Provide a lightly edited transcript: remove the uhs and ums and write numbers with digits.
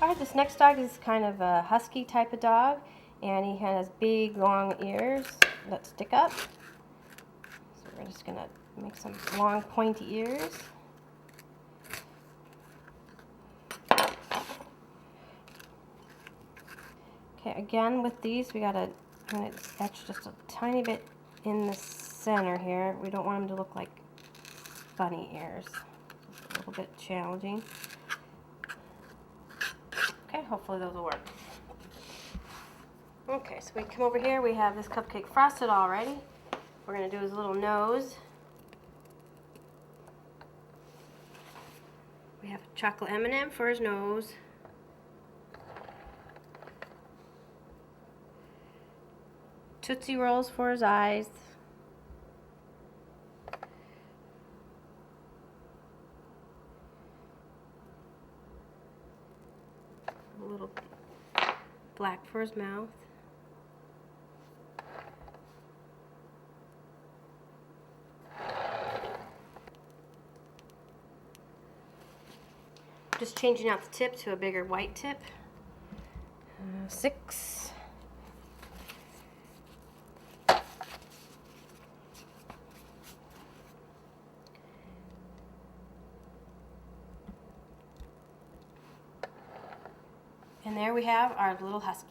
Alright, this next dog is kind of a husky type of dog, and he has big long ears that stick up. So we're just going to make some long pointy ears. Okay, again with these we gotta etch just a tiny bit in the center here. We don't want them to look like bunny ears. It's a little bit challenging. Okay, hopefully those will work. Okay, so we come over here, we have this cupcake frosted already. We're going to do his little nose. We have a chocolate M&M for his nose. Tootsie Rolls for his eyes. A little black for his mouth. Just changing out the tip to a bigger white tip. 6. And there we have our little husky.